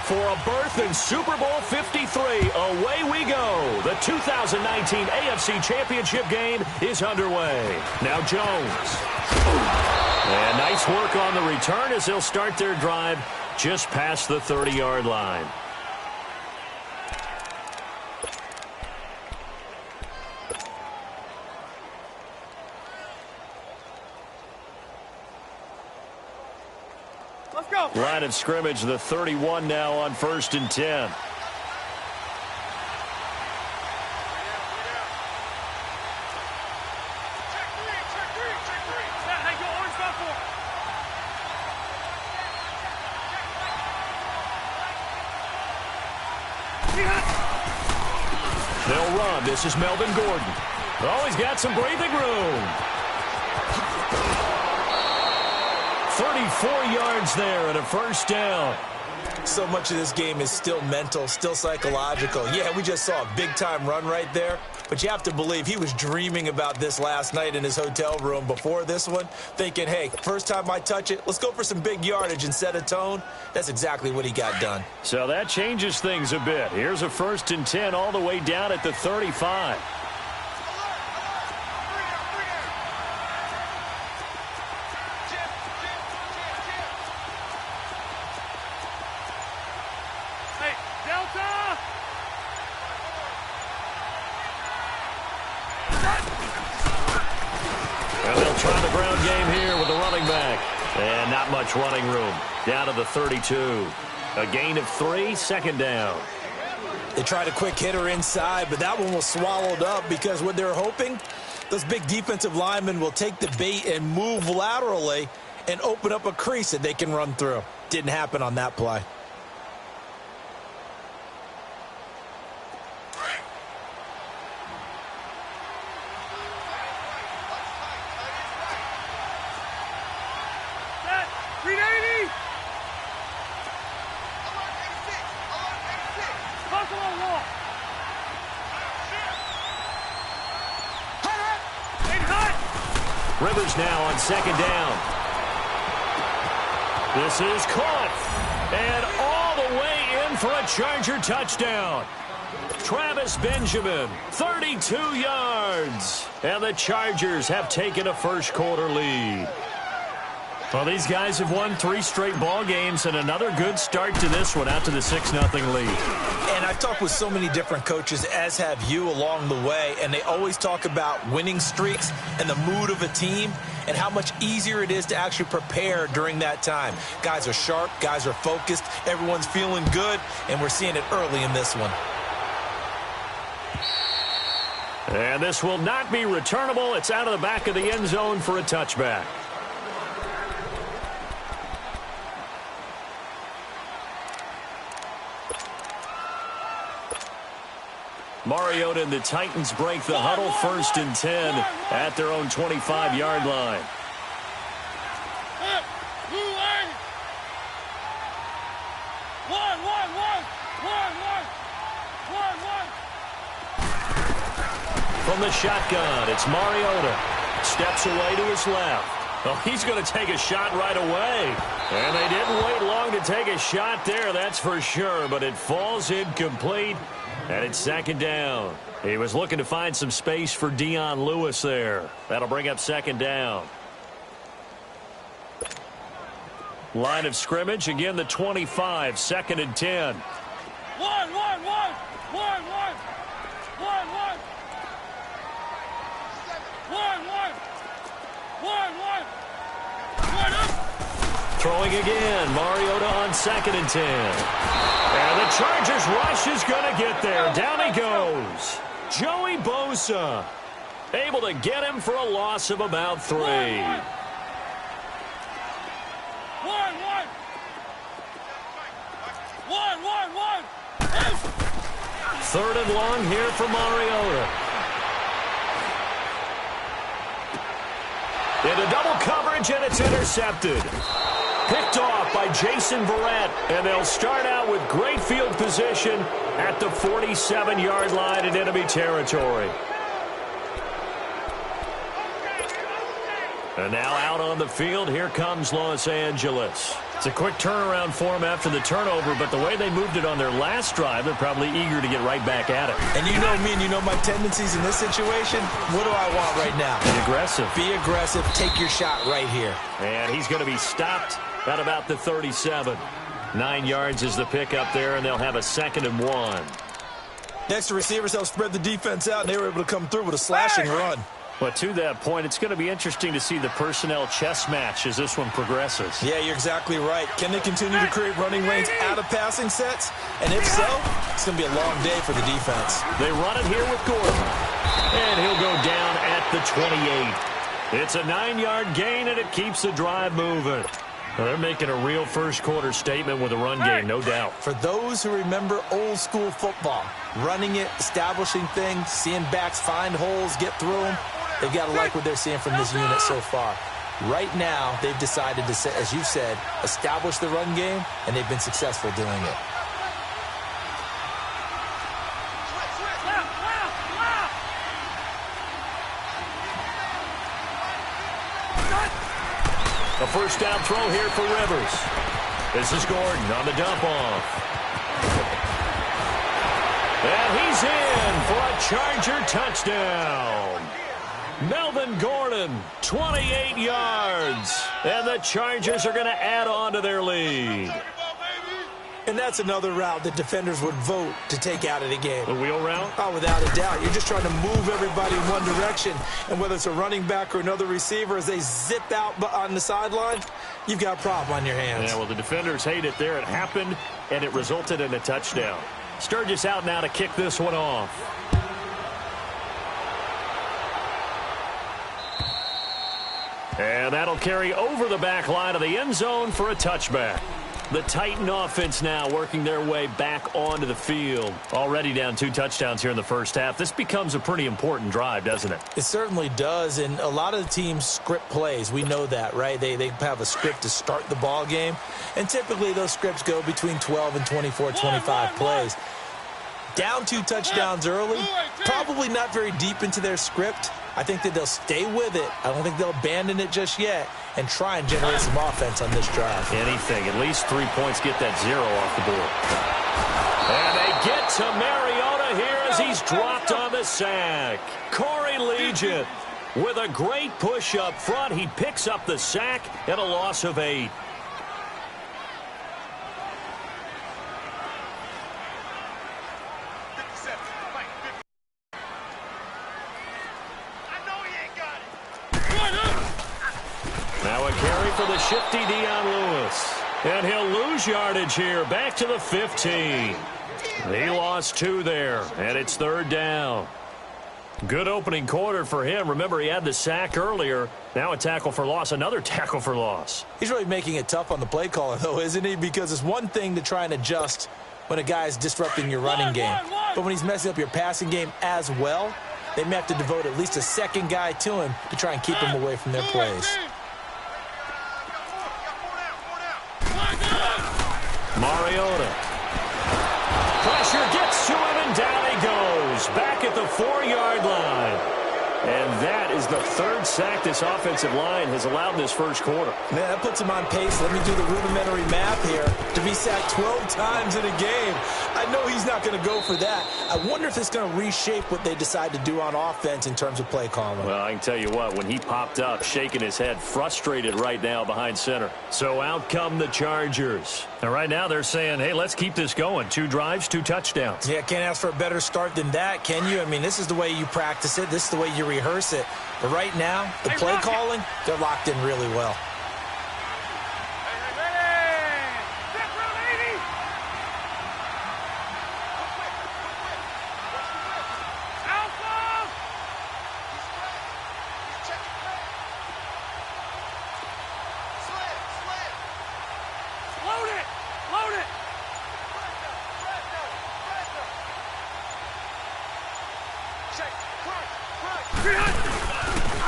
For a berth in Super Bowl 53, away we go. The 2019 AFC Championship game is underway. Now Jones. And nice work on the return as they'll start their drive just past the 30-yard line. Let's go. Line of scrimmage, the 31 now on 1st and 10. They'll run. This is Melvin Gordon. Oh, he's got some breathing room. 34 yards there and a first down. So much of this game is still mental, still psychological. Yeah, we just saw a big-time run right there, but you have to believe he was dreaming about this last night in his hotel room before this one, thinking, hey, first time I touch it, let's go for some big yardage and set a tone. That's exactly what he got done. So that changes things a bit. Here's a 1st and 10 all the way down at the 35. And not much running room. Down to the 32. A gain of 3, 2nd down. They tried a quick hitter inside, but that one was swallowed up because what they're hoping, those big defensive linemen will take the bait and move laterally and open up a crease that they can run through. Didn't happen on that play. Rivers now on 2nd down. This is caught. And all the way in for a Charger touchdown. Travis Benjamin, 32 yards. And the Chargers have taken a first-quarter lead. Well, these guys have won 3 straight ball games and another good start to this one out to the 6-0 lead. And I've talked with so many different coaches, as have you, along the way, and they always talk about winning streaks and the mood of a team and how much easier it is to actually prepare during that time. Guys are sharp, guys are focused, everyone's feeling good, and we're seeing it early in this one. And this will not be returnable. It's out of the back of the end zone for a touchback. Mariota and the Titans break the huddle, 1st and 10 at their own 25-yard line. From the shotgun, it's Mariota. Steps away to his left. Oh, he's going to take a shot right away. And they didn't wait long to take a shot there, that's for sure. But it falls incomplete. And it's 2nd down. He was looking to find some space for Dion Lewis there. That'll bring up 2nd down. Line of scrimmage, again the 25, 2nd and 10. Throwing again, Mariota on 2nd and 10. And the Chargers rush is going to get there. Down he goes. Joey Bosa able to get him for a loss of about 3. 3rd and long here for Mariota. Into double coverage, and it's intercepted. Picked off by Jason Verrett, and they'll start out with great field position at the 47-yard line in enemy territory. And now out on the field, here comes Los Angeles. It's a quick turnaround for them after the turnover, but the way they moved it on their last drive, they're probably eager to get right back at it. And you know me and you know my tendencies in this situation. What do I want right now? Be aggressive. Be aggressive. Take your shot right here. And he's going to be stopped at about the 37. 9 yards is the pickup there, and they'll have a 2nd and 1. Next, the receivers helped spread the defense out, and they were able to come through with a slashing run. But to that point, it's going to be interesting to see the personnel chess match as this one progresses. Yeah, you're exactly right. Can they continue to create running lanes out of passing sets? And if so, it's going to be a long day for the defense. They run it here with Gordon. And he'll go down at the 28. It's a 9-yard gain, and it keeps the drive moving. Well, they're making a real first-quarter statement with a run game, no doubt. For those who remember old-school football, running it, establishing things, seeing backs find holes, get through them, they've got to like what they're seeing from this unit so far. Right now, they've decided to, as you said, establish the run game, and they've been successful doing it. A first down throw here for Rivers. This is Gordon on the dump off. And he's in for a Charger touchdown. Melvin Gordon, 28 yards. And the Chargers are going to add on to their lead. And that's another route that defenders would vote to take out of the game. The wheel route? Oh, without a doubt. You're just trying to move everybody in one direction. And whether it's a running back or another receiver, as they zip out on the sideline, you've got a problem on your hands. Yeah, well, the defenders hate it there. It happened, and it resulted in a touchdown. Sturgis out now to kick this one off. And that'll carry over the back line of the end zone for a touchback. The Titan offense now working their way back onto the field. Already down 2 touchdowns here in the first half. This becomes a pretty important drive, doesn't it? It certainly does, and a lot of the teams script plays. We know that, right? They have a script to start the ball game, and typically those scripts go between 12 and 24, 25 plays. Down 2 touchdowns early, probably not very deep into their script. I think that they'll stay with it. I don't think they'll abandon it just yet and try and generate some offense on this drive. Anything. At least 3 points get that 0 off the board. And they get to Mariota here as he's dropped on the sack. Corey Legent with a great push up front. He picks up the sack and a loss of 8. Now a carry for the shifty Dion Lewis. And he'll lose yardage here. Back to the 15. He lost 2 there, and it's 3rd down. Good opening quarter for him. Remember, he had the sack earlier. Now a tackle for loss, another tackle for loss. He's really making it tough on the play caller, though, isn't he? Because it's one thing to try and adjust when a guy is disrupting your running game. But when he's messing up your passing game as well, they may have to devote at least a second guy to him to try and keep him away from their plays. Mariota. Pressure gets to him, and down he goes. Back at the 4-yard line. And that is the 3rd sack this offensive line has allowed in this first quarter. Man, that puts him on pace. Let me do the rudimentary math here. To be sacked 12 times in a game. I know he's not going to go for that. I wonder if it's going to reshape what they decide to do on offense in terms of play calling. Well, I can tell you what, when he popped up, shaking his head, frustrated right now behind center. So out come the Chargers. And right now they're saying, hey, let's keep this going. 2 drives, 2 touchdowns. Yeah, can't ask for a better start than that, can you? I mean, this is the way you practice it. This is the way you rehearse it. But right now, the play calling, they're locked in really well.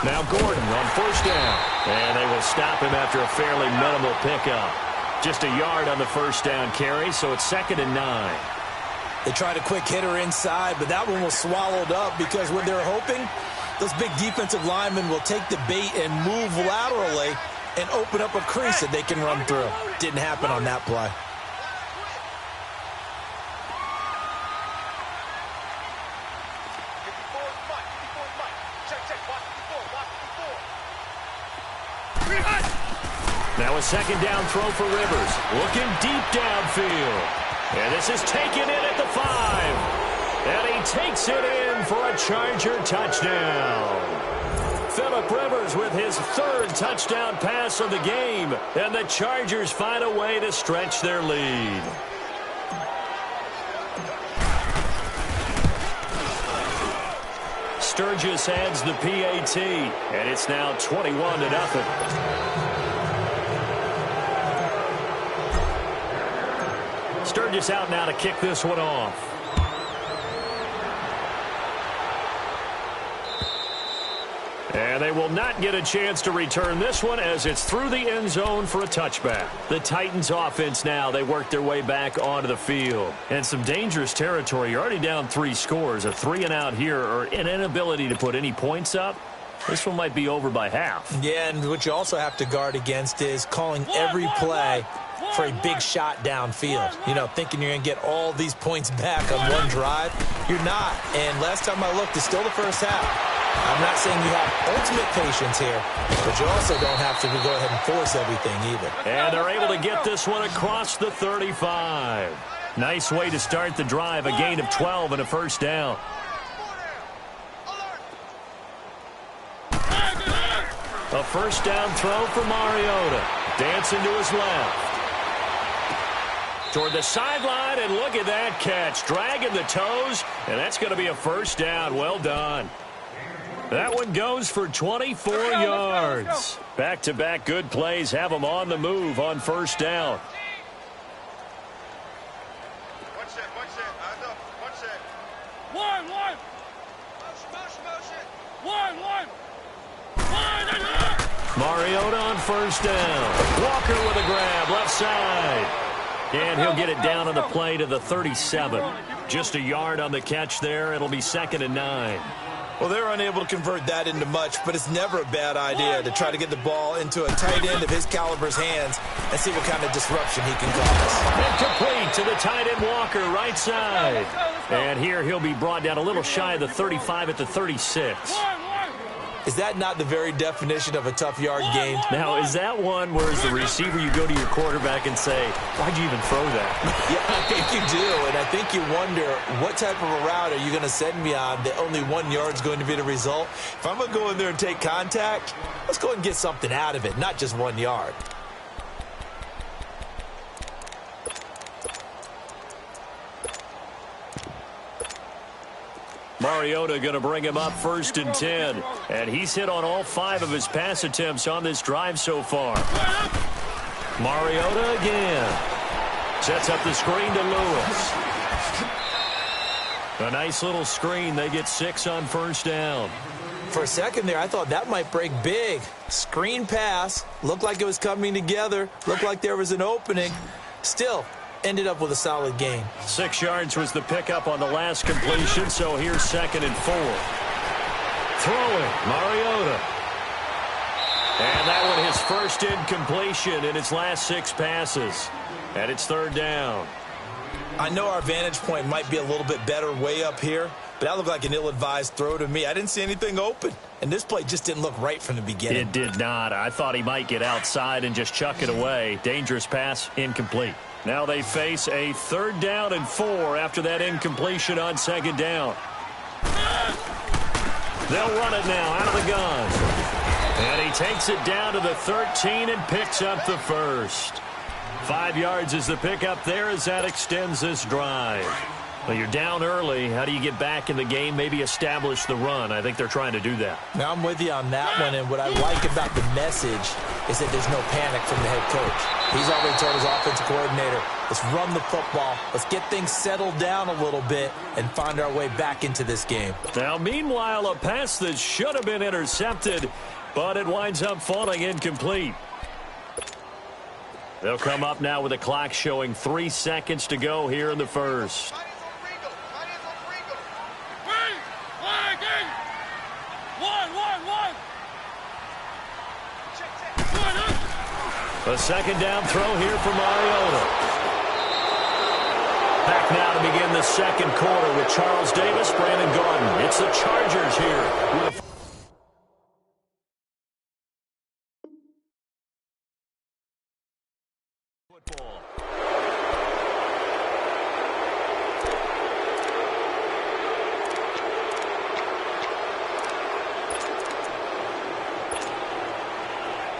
Now Gordon on first down. And they will stop him after a fairly minimal pickup. Just a yard on the first down carry, so it's 2nd and 9. They tried a quick hitter inside, but that one was swallowed up because what they're hoping, those big defensive linemen will take the bait and move laterally and open up a crease that they can run through. Didn't happen on that play. Now a second down throw for Rivers. Looking deep downfield. And this is taken in at the 5. And he takes it in for a Charger touchdown. Phillip Rivers with his 3rd touchdown pass of the game. And the Chargers find a way to stretch their lead. Sturgis adds the PAT. And it's now 21-0. Sturgis out now to kick this one off. And they will not get a chance to return this one as it's through the end zone for a touchback. The Titans offense now, they work their way back onto the field. And some dangerous territory. You're already down 3 scores. A 3-and-out here or an inability to put any points up. This one might be over by half. Yeah, and what you also have to guard against is calling every play for a big shot downfield. You know, thinking you're going to get all these points back on one drive. You're not. And last time I looked, it's still the first half. I'm not saying you have ultimate patience here, but you also don't have to go ahead and force everything either. And they're able to get this one across the 35. Nice way to start the drive. A gain of 12 and a first down. A first down throw for Mariota. Dancing to his left. Toward the sideline, and look at that catch. Dragging the toes, and that's going to be a first down. Well done. That one goes for 24 yards. Back-to-back good plays have them on the move on first down. Mariota on first down. Walker with a grab, left side. And he'll get it down on the play to the 37. Just a yard on the catch there. It'll be 2nd and 9. Well, they're unable to convert that into much, but it's never a bad idea to try to get the ball into a tight end of his caliber's hands and see what kind of disruption he can cause. Incomplete to the tight end Walker, right side. And here he'll be brought down a little shy of the 35 at the 36. Is that not the very definition of a tough yard gain? Now, is that one where as the receiver you go to your quarterback and say, why'd you even throw that? Yeah, I think you do, and I think you wonder what type of a route are you going to send me on that only 1 yard's going to be the result? If I'm going to go in there and take contact, let's go and get something out of it, not just 1 yard. Mariota going to bring him up 1st and 10. And he's hit on all 5 of his pass attempts on this drive so far. Mariota again. Sets up the screen to Lewis. A nice little screen. They get 6 on first down. For a second there, I thought that might break big. Screen pass. Looked like it was coming together. Looked like there was an opening. Still, ended up with a solid gain. 6 yards was the pickup on the last completion, so here's 2nd and 4. Throwing, Mariota. And that one his first incompletion in his last 6 passes. And it's 3rd down. I know our vantage point might be a little bit better way up here, but that looked like an ill-advised throw to me. I didn't see anything open, and this play just didn't look right from the beginning. It did not. I thought he might get outside and just chuck it away. Dangerous pass, incomplete. Now they face a 3rd down and 4 after that incompletion on 2nd down. They'll run it now out of the gun. And he takes it down to the 13 and picks up the first. 5 yards is the pickup there as that extends this drive. Well, you're down early. How do you get back in the game? Maybe establish the run. I think they're trying to do that. Now, I'm with you on that one, and what I like about the message is that there's no panic from the head coach. He's already told his offensive coordinator, let's run the football, let's get things settled down a little bit and find our way back into this game. Now, meanwhile, a pass that should have been intercepted, but it winds up falling incomplete. They'll come up now with the clock showing 3 seconds to go here in the first. A second down throw here for Mariota. Back now to begin the second quarter with Charles Davis, Brandon Gaudin. It's the Chargers here with a football.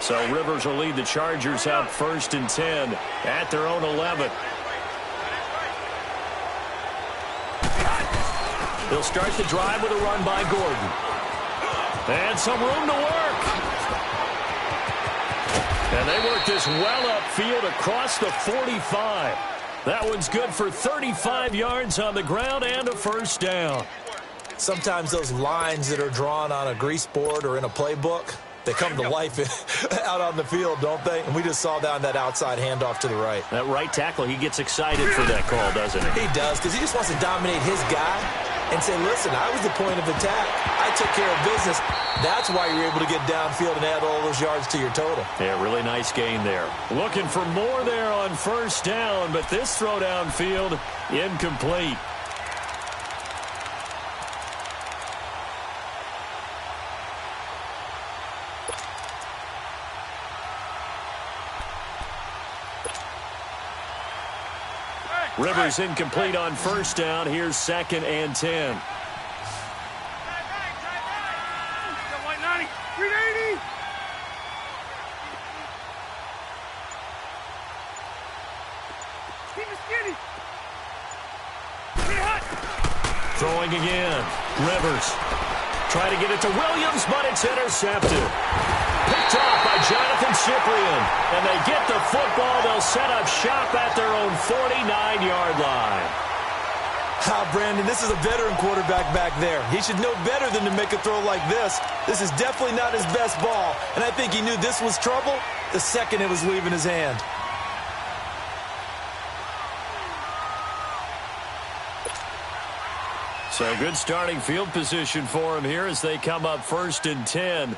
So Rivers will lead the Chargers out 1st and 10 at their own 11. He'll start the drive with a run by Gordon. And some room to work. And they work this well upfield across the 45. That one's good for 35 yards on the ground and a first down. Sometimes those lines that are drawn on a grease board or in a playbook, they come to life out on the field, don't they? And we just saw that on that outside handoff to the right. That right tackle, he gets excited for that call, doesn't he? He does, because he just wants to dominate his guy and say, listen, I was the point of attack. I took care of business. That's why you're able to get downfield and add all those yards to your total. Yeah, really nice gain there. Looking for more there on first down, but this throw downfield, incomplete. Rivers incomplete on first down. Here's 2nd and 10. Throwing again. Rivers. Try to get it to Williams, but it's intercepted. Picked off by Jonathan Cyprien. And they get the football. They'll set up shop at their own 49-yard line. Brandon, this is a veteran quarterback back there. He should know better than to make a throw like this. This is definitely not his best ball. And I think he knew this was trouble the second it was leaving his hand. So good starting field position for him here as they come up 1st and 10.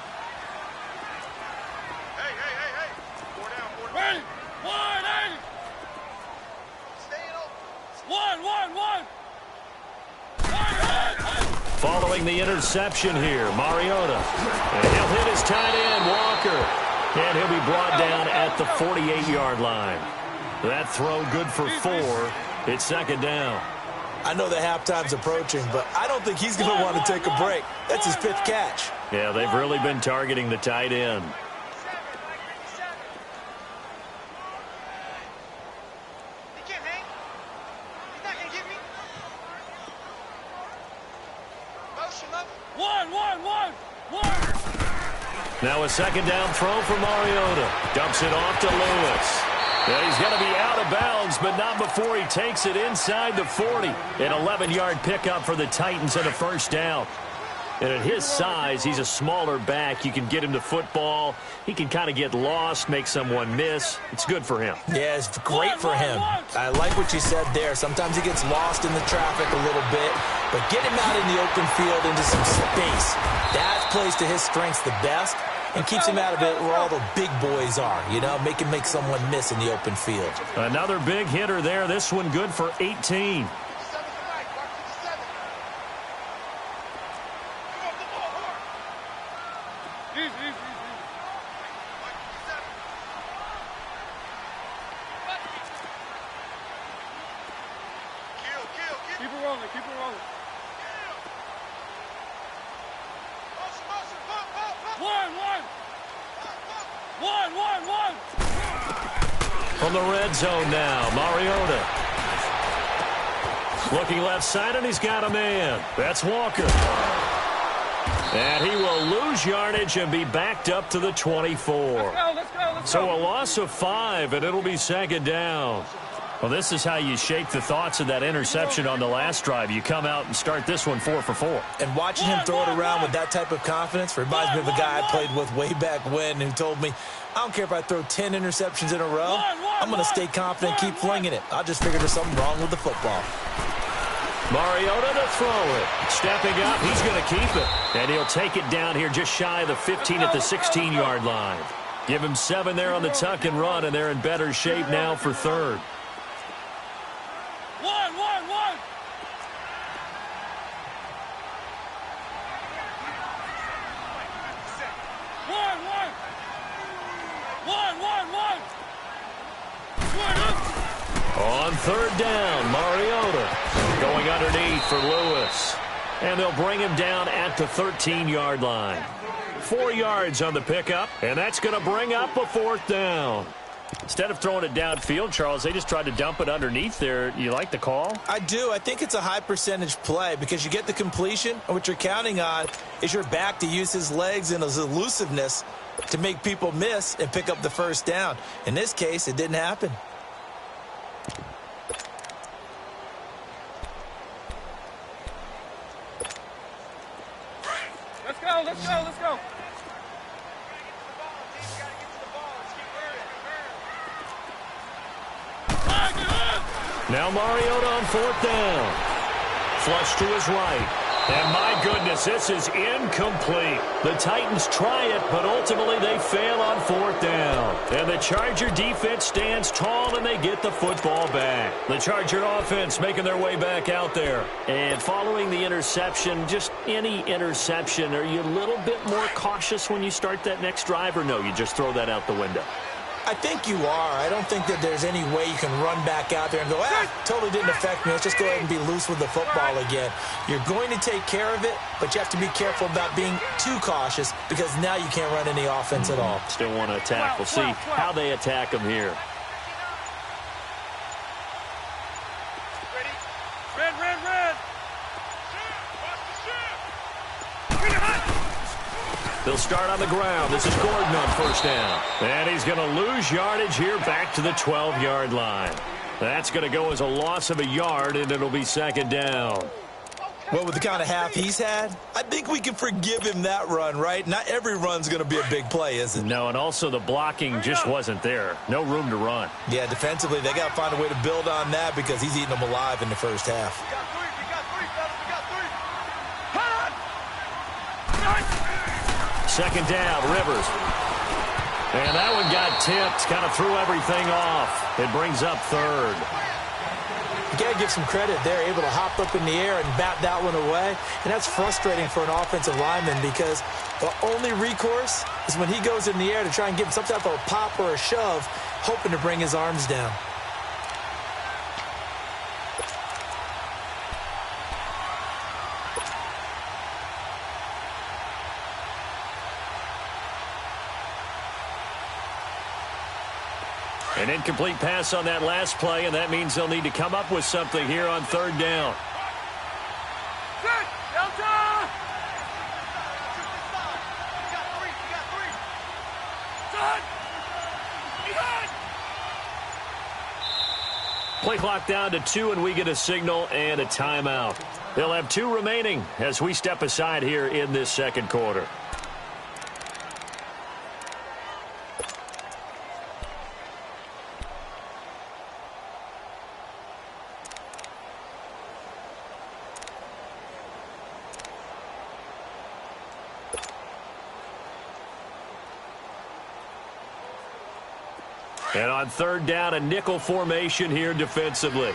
Following the interception here, Mariota. And he'll hit his tight end, Walker. And he'll be brought down at the 48-yard line. That throw good for 4. It's 2nd down. I know the halftime's approaching, but I don't think he's going to want to take a break. That's his 5th catch. Yeah, they've really been targeting the tight end. Now a 2nd down throw for Mariota. Dumps it off to Lewis. Yeah, he's going to be out of bounds, but not before he takes it inside the 40. An 11-yard pickup for the Titans and a first down. And at his size, he's a smaller back. You can get him to football. He can kind of get lost, make someone miss. It's good for him. Yeah, it's great for him. I like what you said there. Sometimes he gets lost in the traffic a little bit, but get him out in the open field into some space. That plays to his strengths the best and keeps him out of it where all the big boys are, you know, make someone miss in the open field. Another big hitter there. This one good for 18. From the red zone now, Mariota. Looking left side, and he's got a man. That's Walker. And he will lose yardage and be backed up to the 24. Let's go. So a loss of 5, and it'll be 2nd down. Well, this is how you shake the thoughts of that interception on the last drive. You come out and start this one 4 for 4. And watching him throw it around with that type of confidence reminds me of a guy I played with way back when who told me, I don't care if I throw 10 interceptions in a row. I'm going to stay confident, keep flinging it. I just figured there's something wrong with the football. Mariota to throw it. Stepping up, he's going to keep it. And he'll take it down here just shy of the 15 at the 16-yard line. Give him 7 there on the tuck and run, and they're in better shape now for third. One. On third down, Mariota going underneath for Lewis. And they'll bring him down at the 13-yard line. 4 yards on the pickup, and that's going to bring up a 4th down. Instead of throwing it downfield, Charles, they just tried to dump it underneath there. You like the call? I do. I think it's a high percentage play because you get the completion, and what you're counting on is your back to use his legs and his elusiveness to make people miss and pick up the 1st down. In this case, it didn't happen. Let's go. Now Mariota on 4th down. Flush to his right. And my goodness, this is incomplete. The Titans try it, but ultimately they fail on 4th down. And the Charger defense stands tall, and they get the football back. The Charger offense making their way back out there. And following the interception, just any interception, are you a little bit more cautious when you start that next drive, or no, you just throw that out the window? I think you are. I don't think that there's any way you can run back out there and go, totally didn't affect me. Let's just go ahead and be loose with the football again. You're going to take care of it, but you have to be careful about being too cautious because now you can't run any offense at all. Still want to attack. We'll see how they attack him here. Red. They'll start on the ground. This is Gordon on 1st down. And he's going to lose yardage here back to the 12-yard line. That's going to go as a loss of a yard, and it'll be 2nd down. Well, with the kind of half he's had, I think we can forgive him that run, right? Not every run's going to be a big play, is it? No, and also the blocking just wasn't there. No room to run. Yeah, defensively, they got to find a way to build on that because he's eating them alive in the 1st half. We got three, fellas. We got 3. 2nd down, Rivers. And that one got tipped, kind of threw everything off. It brings up 3rd. You got to give some credit. They're able to hop up in the air and bat that one away. And that's frustrating for an offensive lineman because the only recourse is when he goes in the air to try and give him some type of a pop or a shove, hoping to bring his arms down. An incomplete pass on that last play, and that means they'll need to come up with something here on 3rd down. Play clock down to 2, and we get a signal and a timeout. They'll have 2 remaining as we step aside here in this 2nd quarter. And on 3rd down, a nickel formation here defensively.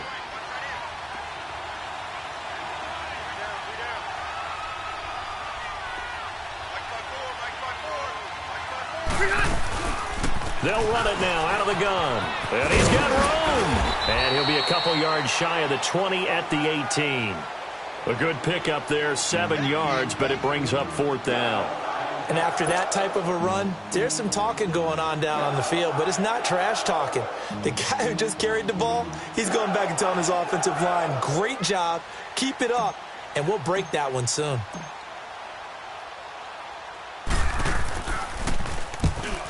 They'll run it now out of the gun. And he's got room. And he'll be a couple yards shy of the 20 at the 18. A good pickup there, 7 yards, but it brings up 4th down. And after that type of a run, there's some talking going on down on the field, but it's not trash talking. The guy who just carried the ball, he's going back and telling his offensive line, great job, keep it up, and we'll break that one soon.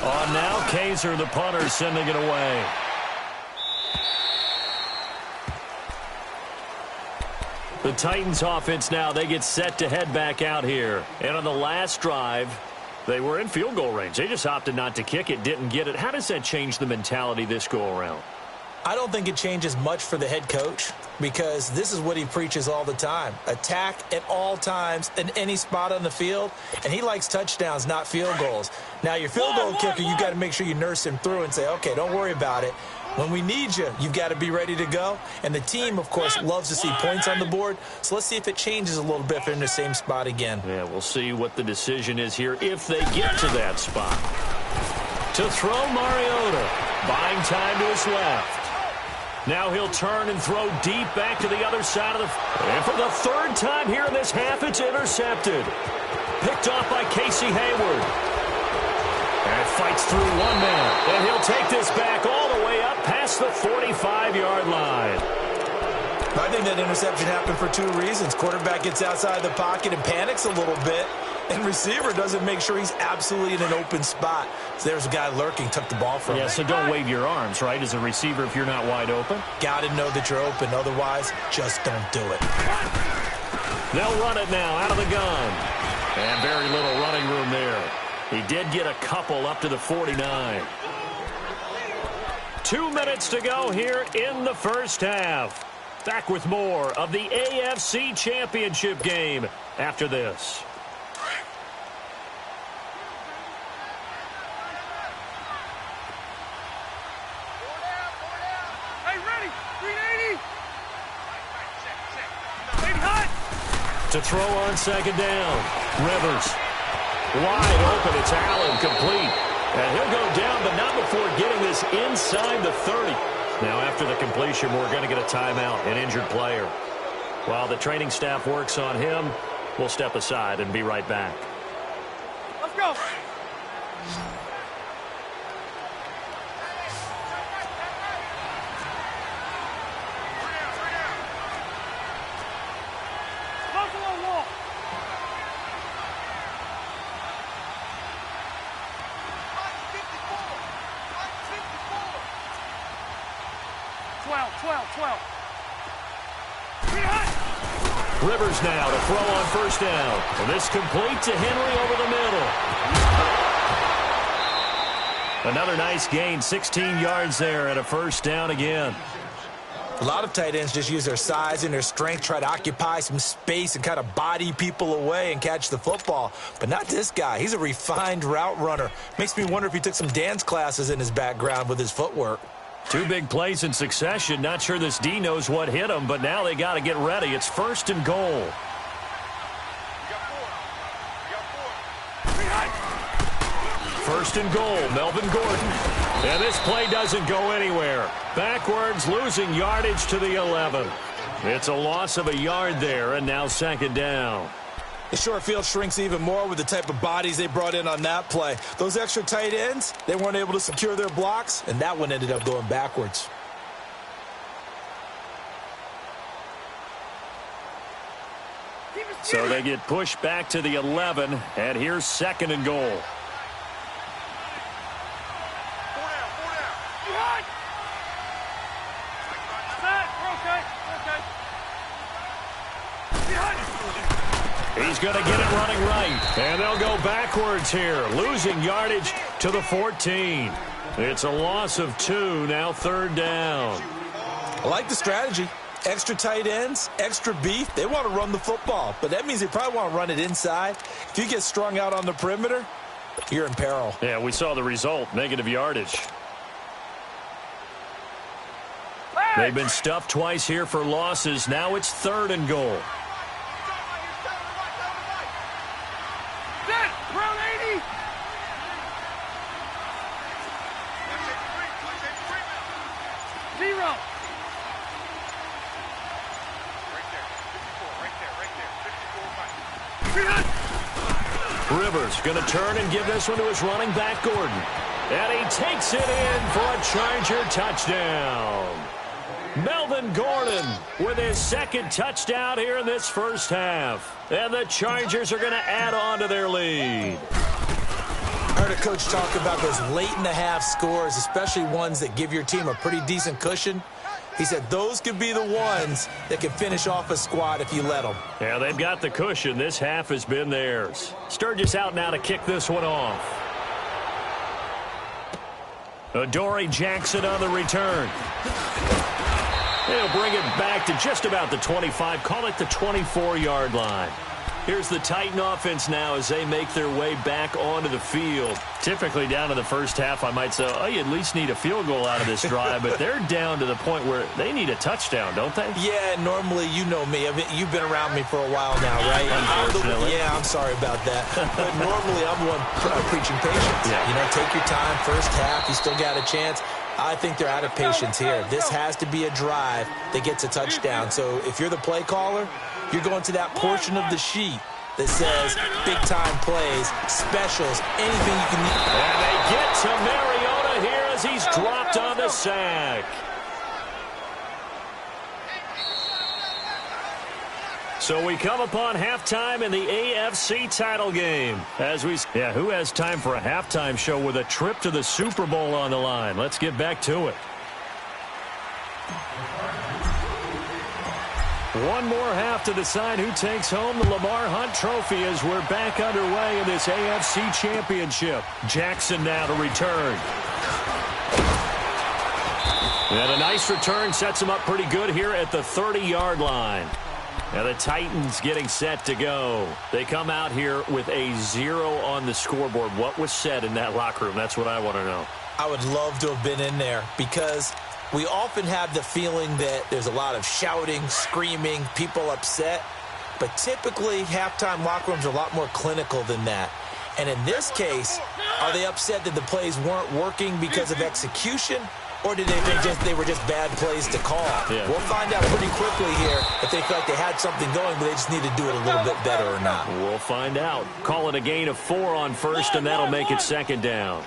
On now, Kaiser, the punter, sending it away. The Titans offense now, they get set to head back out here. And on the last drive, they were in field goal range. They just opted not to kick it, didn't get it. How does that change the mentality this go around? I don't think it changes much for the head coach because this is what he preaches all the time. Attack at all times in any spot on the field, and he likes touchdowns, not field goals. Now, your field goal kicker, you got to make sure you nurse him through and say, okay, don't worry about it. When we need you, you've got to be ready to go. And the team, of course, loves to see points on the board. So let's see if it changes a little bit if they're in the same spot again. Yeah, we'll see what the decision is here if they get to that spot. To throw Mariota, buying time to his left. Now he'll turn and throw deep back to the other side of the... And for the third time here in this half, it's intercepted. Picked off by Casey Hayward. And fights through one man. And he'll take this back all the way up past the 45-yard line. I think that interception happened for two reasons. Quarterback gets outside the pocket and panics a little bit. And receiver doesn't make sure he's absolutely in an open spot. So there's a guy lurking, took the ball from him. Yeah, so don't wave your arms, right, as a receiver if you're not wide open. Got to know that you're open. Otherwise, just don't do it. They'll run it now out of the gun. And very little running room there. He did get a couple up to the 49. 2 minutes to go here in the first half. Back with more of the AFC Championship game after this. To throw on second down. Rivers. Wide open. It's Allen, complete. And he'll go down, but not before getting this inside the 30. Now, after the completion, we're going to get a timeout, an injured player. While the training staff works on him, we'll step aside and be right back. Let's go. Rivers now to throw on first down. And this complete to Henry over the middle. Another nice gain, 16 yards there and a first down again. A lot of tight ends just use their size and their strength, try to occupy some space and kind of body people away and catch the football. But not this guy. He's a refined route runner. Makes me wonder if he took some dance classes in his background with his footwork. Two big plays in succession. Not sure this D knows what hit him, but now they got to get ready. It's first and goal. First and goal, Melvin Gordon. And this play doesn't go anywhere. Backwards, losing yardage to the 11. It's a loss of a yard there, and now second down. The short field shrinks even more with the type of bodies they brought in on that play. Those extra tight ends, they weren't able to secure their blocks, and that one ended up going backwards. So they get pushed back to the 11, and here's second and goal. He's going to get it running right. And they'll go backwards here, losing yardage to the 14. It's a loss of 2, now third down. I like the strategy. Extra tight ends, extra beef. They want to run the football, but that means they probably want to run it inside. If you get strung out on the perimeter, you're in peril. Yeah, we saw the result, negative yardage. They've been stuffed twice here for losses. Now it's third and goal. Rivers going to turn and give this one to his running back, Gordon. And he takes it in for a Charger touchdown. Melvin Gordon with his second touchdown here in this first half. And the Chargers are going to add on to their lead. I heard a coach talk about those late-in-the-half scores, especially ones that give your team a pretty decent cushion. He said those could be the ones that can finish off a squad if you let them. Yeah, they've got the cushion. This half has been theirs. Sturgis out now to kick this one off. Adoree Jackson on the return. He'll bring it back to just about the 25, call it the 24-yard line. Here's the Titan offense now as they make their way back onto the field. Typically down in the first half, I might say, oh, you at least need a field goal out of this drive, but they're down to the point where they need a touchdown, don't they? Yeah, normally, you know me. You've been around me for a while now, right? Unfortunately. I'm sorry about that. But normally, I'm the one preaching patience. Yeah. You know, take your time, first half, you still got a chance. I think they're out of patience here. This has to be a drive that gets a touchdown. So if you're the play caller, you're going to that portion of the sheet that says big-time plays, specials, anything you can need. And they get to Mariota here as he's dropped on the sack. So we come upon halftime in the AFC title game. Who has time for a halftime show with a trip to the Super Bowl on the line? Let's get back to it. One more half to decide who takes home the Lamar Hunt Trophy as we're back underway in this AFC Championship. Jackson now to return. And a nice return sets him up pretty good here at the 30-yard line. And the Titans getting set to go. They come out here with a 0 on the scoreboard. What was said in that locker room? That's what I want to know. I would love to have been in there because we often have the feeling that there's a lot of shouting, screaming, people upset. But typically, halftime locker rooms are a lot more clinical than that. And in this case, are they upset that the plays weren't working because of execution? Or did they think they were just bad plays to call? Yeah. We'll find out pretty quickly here if they feel like they had something going, but they just need to do it a little bit better or not. We'll find out. Call it a gain of 4 on first, and that'll make it second down.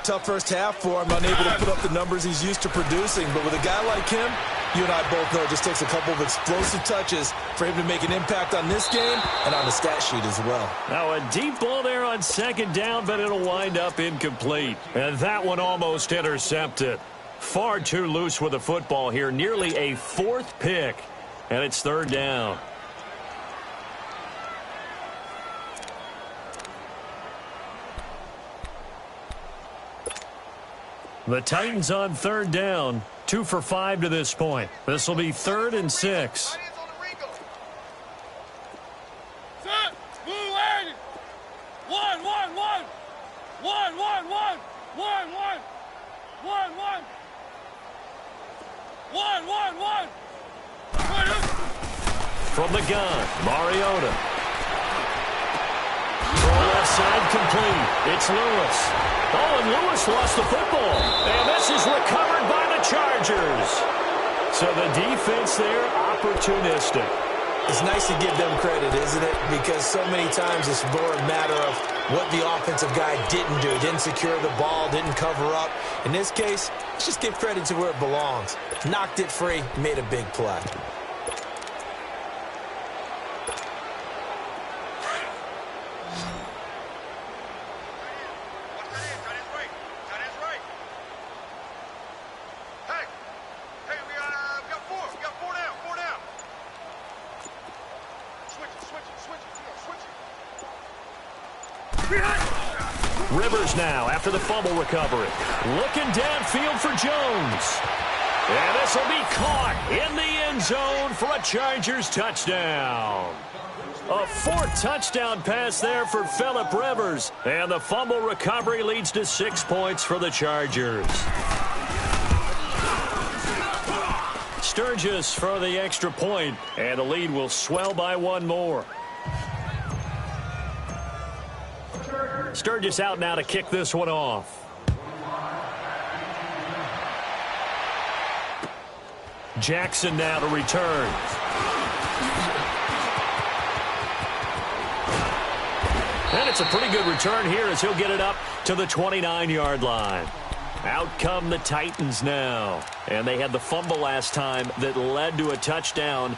Tough first half for him, unable to put up the numbers he's used to producing. But with a guy like him, you and I both know it just takes a couple of explosive touches for him to make an impact on this game and on the stat sheet as well. Now a deep ball there on second down, but it'll wind up incomplete. And that one almost intercepted. Far too loose with the football here. Nearly a 4th pick. And it's third down. The Titans on third down. 2 for 5 to this point. This will be 3rd and 6. Set. Move, Andy. 1, 1, 1. 1, 1, 1. 1, 1. 1, 1. 1, 1, 1. From the gun, Mariota. Throw left side complete. It's Lewis. Oh, and Lewis lost the football. And this is recovered by the Chargers. So the defense there, opportunistic. It's nice to give them credit, isn't it? Because so many times it's more a matter of what the offensive guy didn't do. Didn't secure the ball, didn't cover up. In this case, let's just give credit to where it belongs. Knocked it free, made a big play. Rivers now after the fumble recovery. Looking downfield for Jones. And this will be caught in the end zone for a Chargers touchdown. A 4th touchdown pass there for Phillip Rivers. And the fumble recovery leads to 6 points for the Chargers. Sturgis for the extra point, and the lead will swell by 1 more. Sturgis out now to kick this one off. Jackson now to return. And it's a pretty good return here as he'll get it up to the 29-yard line. Out come the Titans now. And they had the fumble last time that led to a touchdown.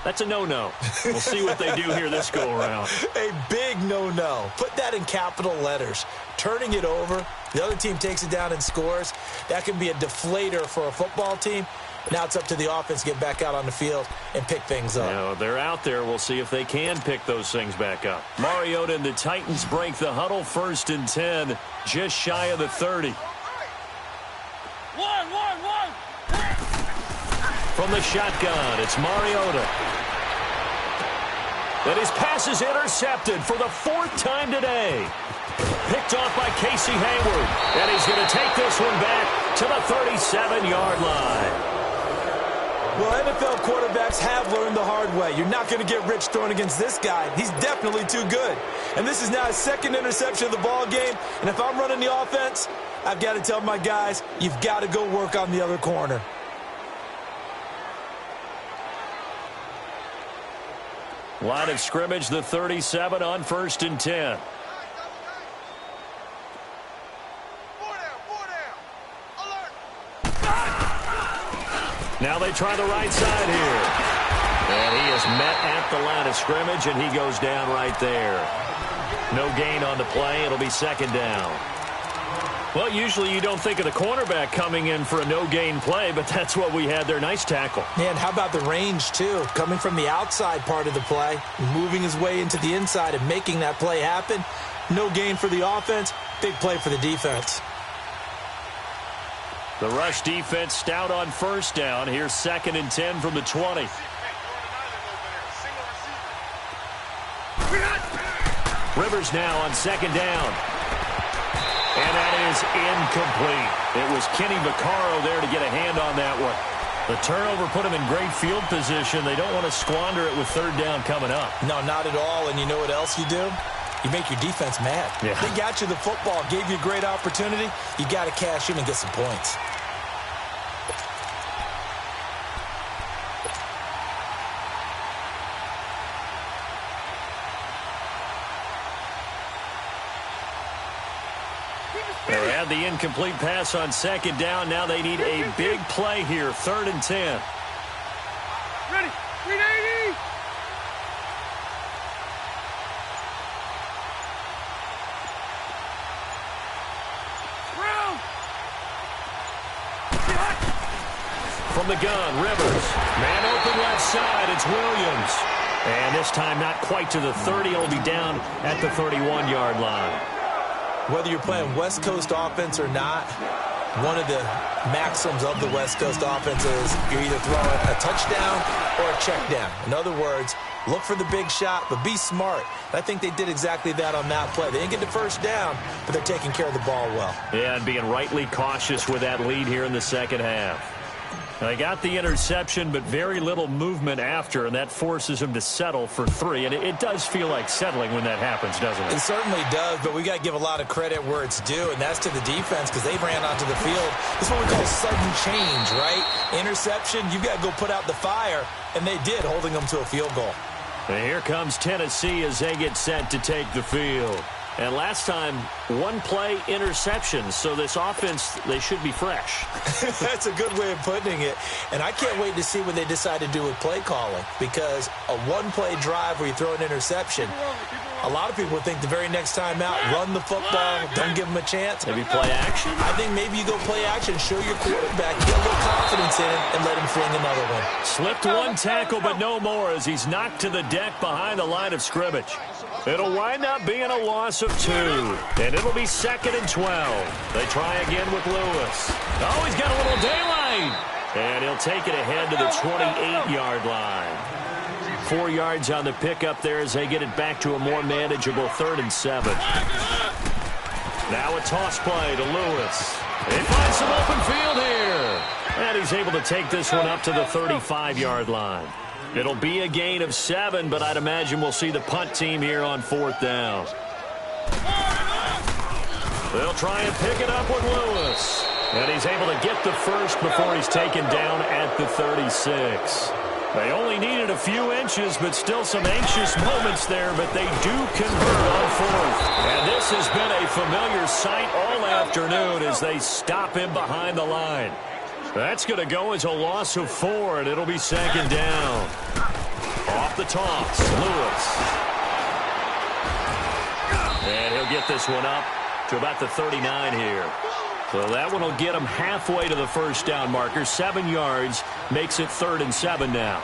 That's a no-no. We'll see what they do here this go-around. A big no-no. Put that in capital letters. Turning it over, the other team takes it down and scores. That can be a deflator for a football team. Now it's up to the offense to get back out on the field and pick things up. Now, they're out there. We'll see if they can pick those things back up. Mariota and the Titans break the huddle, 1st and 10, just shy of the 30. From the shotgun, it's Mariota. And his pass is intercepted for the 4th time today. Picked off by Casey Hayward. And he's going to take this one back to the 37-yard line. Well, NFL quarterbacks have learned the hard way. You're not going to get rich throwing against this guy. He's definitely too good. And this is now his 2nd interception of the ball game. And if I'm running the offense, I've got to tell my guys, you've got to go work on the other corner. Line of scrimmage, the 37 on 1st and 10. Now they try the right side here. And he is met at the line of scrimmage, and he goes down right there. No gain on the play. It'll be 2nd down. Well, usually you don't think of the cornerback coming in for a no-gain play, but that's what we had there. Nice tackle. And how about the range, too? Coming from the outside part of the play, moving his way into the inside and making that play happen. No gain for the offense, big play for the defense. The rush defense stout on 1st down. Here's 2nd and 10 from the 20. Rivers now on 2nd down. And that is incomplete. It was Kenny Vaccaro there to get a hand on that one. The turnover put him in great field position. They don't want to squander it with 3rd down coming up. No, not at all. And you know what else you do? You make your defense mad. Yeah. They got you the football, gave you a great opportunity. You got to cash in and get some points. They had the incomplete pass on 2nd down. Now they need a big play here. 3rd and 10. Ready. 380. Round. From the gun, Rivers. Man open left side. It's Williams. And this time not quite to the 30. It'll be down at the 31-yard line. Whether you're playing West Coast offense or not, one of the maxims of the West Coast offense is you're either throwing a touchdown or a check down. In other words, look for the big shot, but be smart. I think they did exactly that on that play. They didn't get the 1st down, but they're taking care of the ball well. Yeah, and being rightly cautious with that lead here in the 2nd half. They got the interception, but very little movement after, and that forces him to settle for 3. And it does feel like settling when that happens, doesn't it? It certainly does, but we got to give a lot of credit where it's due, and that's to the defense because they ran onto the field. This is what we call sudden change, right? Interception, you've got to go put out the fire, and they did, holding them to a field goal. And here comes Tennessee as they get set to take the field. And last time, 1-play interception, so this offense, they should be fresh. That's a good way of putting it. And I can't wait to see what they decide to do with play calling, because a 1-play drive where you throw an interception, a lot of people would think the very next time out, run the football, don't give them a chance. Maybe play action? I think maybe you go play action, show your quarterback, get a little confidence in him, and let him fling another one. Slipped 1 tackle, but no more as he's knocked to the deck behind the line of scrimmage. It'll wind up being a loss of 2, and it'll be 2nd and 12. They try again with Lewis. Oh, he's got a little daylight. And he'll take it ahead to the 28-yard line. 4 yards on the pickup there as they get it back to a more manageable 3rd and 7. Now a toss play to Lewis. He finds some open field here. And he's able to take this one up to the 35-yard line. It'll be a gain of 7, but I'd imagine we'll see the punt team here on 4th down. They'll try and pick it up with Lewis. And he's able to get the first before he's taken down at the 36. They only needed a few inches, but still some anxious moments there, but they do convert on 4th. And this has been a familiar sight all afternoon as they stop him behind the line. That's going to go as a loss of 4, and it'll be 2nd down. Off the toss, Lewis. And he'll get this one up to about the 39 here. So that one will get him halfway to the 1st down marker. 7 yards makes it 3rd and 7 now.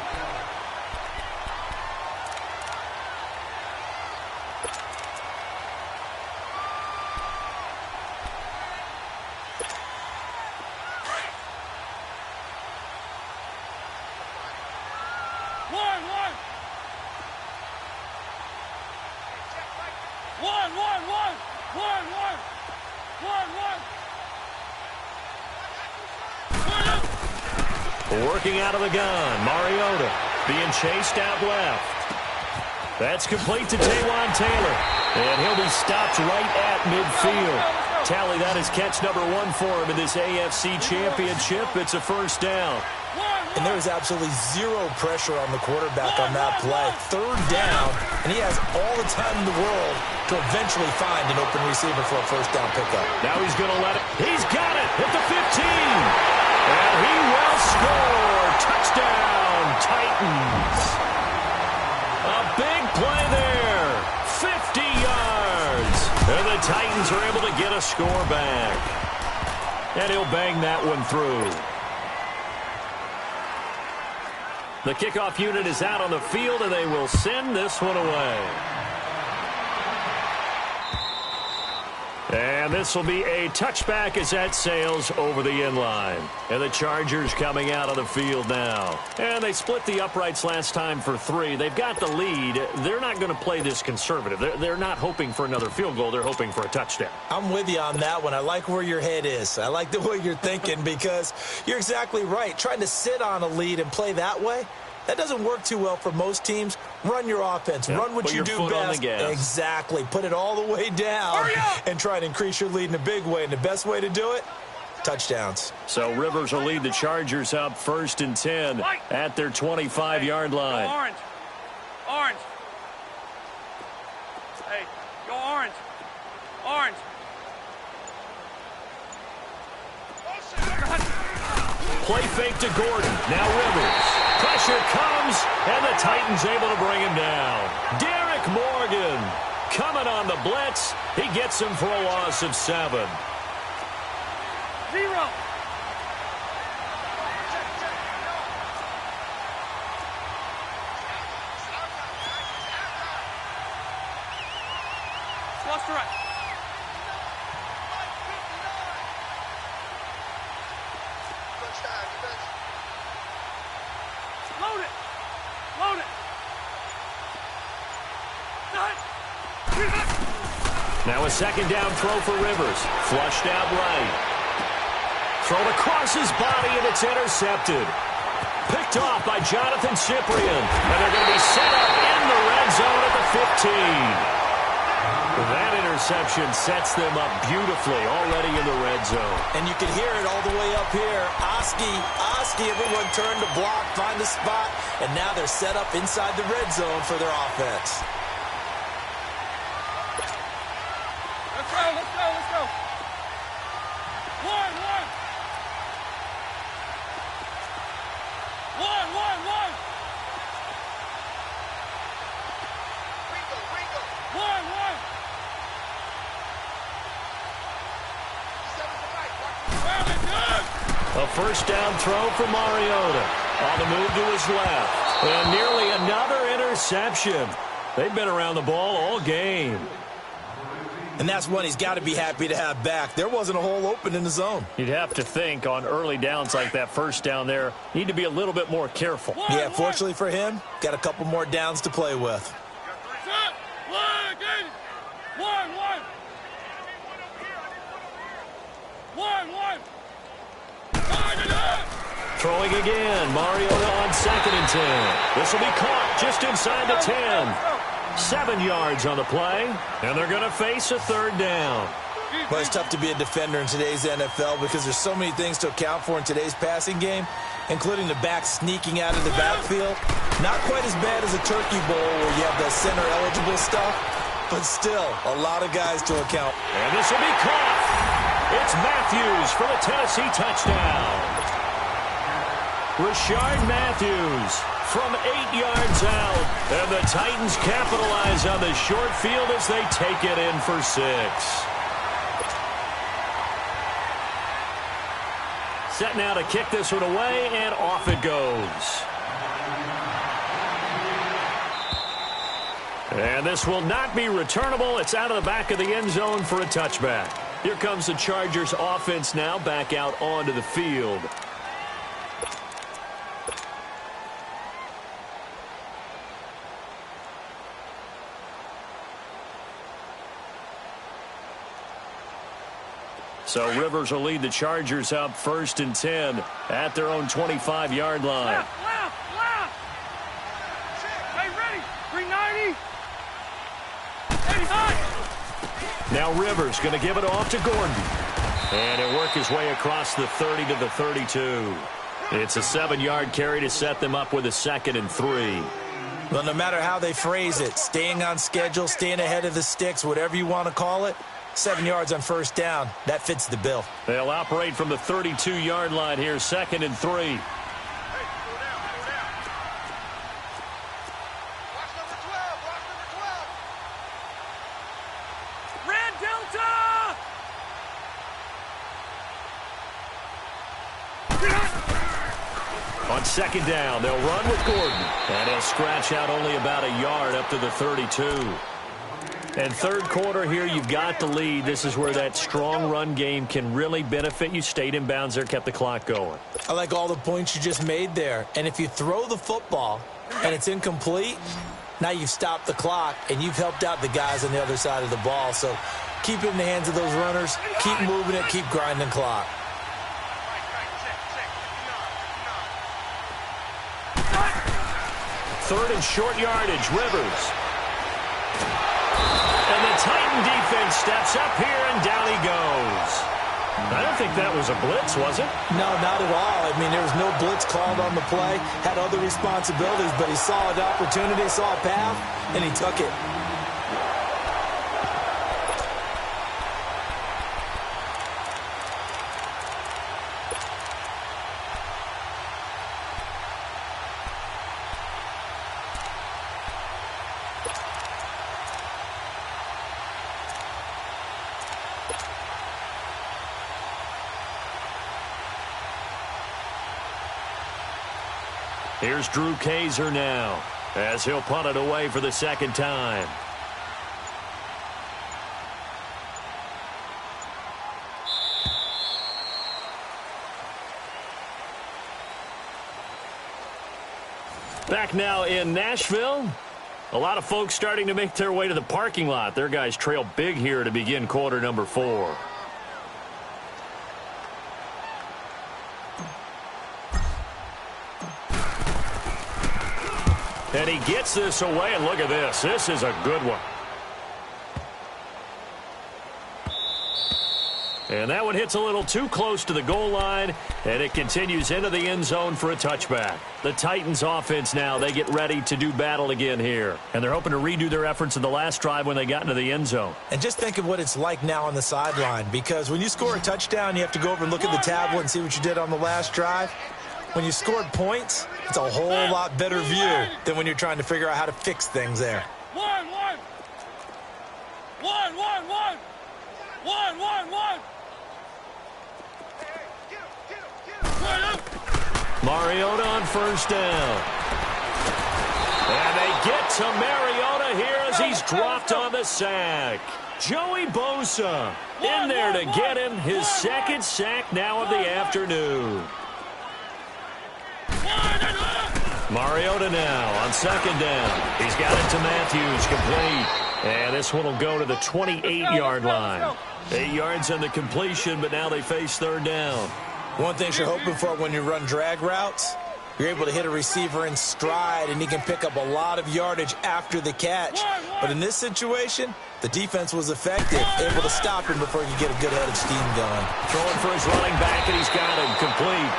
Working out of the gun, Mariota being chased out left. That's complete to Taywan Taylor, and he'll be stopped right at midfield. Tally, that is catch number 1 for him in this AFC Championship. It's a first down. And there is absolutely zero pressure on the quarterback on that play. Third down, and he has all the time in the world to eventually find an open receiver for a first down pickup. Now he's going to let it. He's got it at the 15. And he will score. Touchdown, Titans. A big play there. 50 yards. And the Titans are able to get a score back. And he'll bang that one through. The kickoff unit is out on the field, and they will send this one away. And this will be a touchback as that sails over the inline. And the Chargers coming out on the field now. And they split the uprights last time for 3. They've got the lead. They're not going to play this conservative. They're not hoping for another field goal. They're hoping for a touchdown. I'm with you on that one. I like where your head is. I like the way you're thinking because you're exactly right. Trying to sit on a lead and play that way, that doesn't work too well for most teams. Run your offense. Yep. Run what you do best. Exactly. Put it all the way down and try to increase your lead in a big way. And the best way to do it, touchdowns. So Rivers will lead the Chargers up 1st and 10 at their 25-yard line. Go orange. Orange. Hey, go orange. Orange. Play fake to Gordon. Now Rivers. Pressure comes, and the Titans able to bring him down. Derek Morgan coming on the blitz. He gets him for a loss of 7. 0. Cluster right. Load it. Load it. Now a 2nd down throw for Rivers. Flushed out right. Thrown across his body, and it's intercepted. Picked off by Jonathan Cyprien. And they're going to be set up in the red zone at the 15. That interception sets them up beautifully already in the red zone. And you can hear it all the way up here. Oski, everyone turned to block, find a spot, and now they're set up inside the red zone for their offense. Let's go, let's go, let's go. 1. 1. 1. A first down throw for Mariota. On the move to his left. And nearly another interception. They've been around the ball all game. And that's one he's got to be happy to have back. There wasn't a hole open in the zone. You'd have to think on early downs like that first down there, need to be a little bit more careful. Yeah, fortunately for him, got a couple more downs to play with. Set. 1. Throwing again, Mariota on 2nd and 10. This will be caught just inside the 10. 7 yards on the play, and they're going to face a 3rd down. Well, it's tough to be a defender in today's NFL because there's so many things to account for in today's passing game, including the back sneaking out of the backfield. Not quite as bad as a turkey bowl where you have the center-eligible stuff, but still a lot of guys to account. And this will be caught. It's Matthews for the Tennessee touchdown. Rashard Matthews from 8 yards out. And the Titans capitalize on the short field as they take it in for 6. Set now to kick this one away, and off it goes. And this will not be returnable. It's out of the back of the end zone for a touchback. Here comes the Chargers offense now back out onto the field. So Rivers will lead the Chargers up 1st and 10 at their own 25-yard line. Left. Hey, ready. 390. 85. Now Rivers going to give it off to Gordon. And he'll work his way across the 30 to the 32. It's a 7-yard carry to set them up with a 2nd and 3. Well, no matter how they phrase it, staying on schedule, staying ahead of the sticks, whatever you want to call it, 7 yards on 1st down, that fits the bill. They'll operate from the 32-yard line here, 2nd and 3. Red Delta. On 2nd down, they'll run with Gordon. And he'll scratch out only about a yard up to the 32. And 3rd quarter here, you've got the lead. This is where that strong run game can really benefit you. Stayed in bounds there, kept the clock going. I like all the points you just made there. And if you throw the football and it's incomplete, now you've stopped the clock and you've helped out the guys on the other side of the ball. So keep it in the hands of those runners. Keep moving it. Keep grinding clock. 3rd and short yardage, Rivers. And the Titan defense steps up here, and down he goes. I don't think that was a blitz, was it? No, not at all. I mean, there was no blitz called on the play. Had other responsibilities, but he saw an opportunity, saw a path, and he took it. Here's Drew Kaiser now, as he'll punt it away for the 2nd time. Back now in Nashville. A lot of folks starting to make their way to the parking lot. Their guys trail big here to begin quarter number 4. And he gets this away, and look at this. This is a good one. And that one hits a little too close to the goal line, and it continues into the end zone for a touchback. The Titans offense now, they get ready to do battle again here. And they're hoping to redo their efforts in the last drive when they got into the end zone. And just think of what it's like now on the sideline, because when you score a touchdown, you have to go over and look at the tablet and see what you did on the last drive. When you scored points, it's a whole lot better view than when you're trying to figure out how to fix things there. One. Mariota on 1st down. And they get to Mariota here as he's dropped on the sack. Joey Bosa in there to get him his 2nd sack now of the afternoon. Mariota now on 2nd down. He's got it to Matthews, complete. And this one will go to the 28-yard line. 8 yards on the completion, but now they face 3rd down. One thing you're hoping for when you run drag routes, you're able to hit a receiver in stride, and he can pick up a lot of yardage after the catch. But in this situation, the defense was effective, able to stop him before he could get a good head of steam going. Throwing for his running back, and he's got him complete.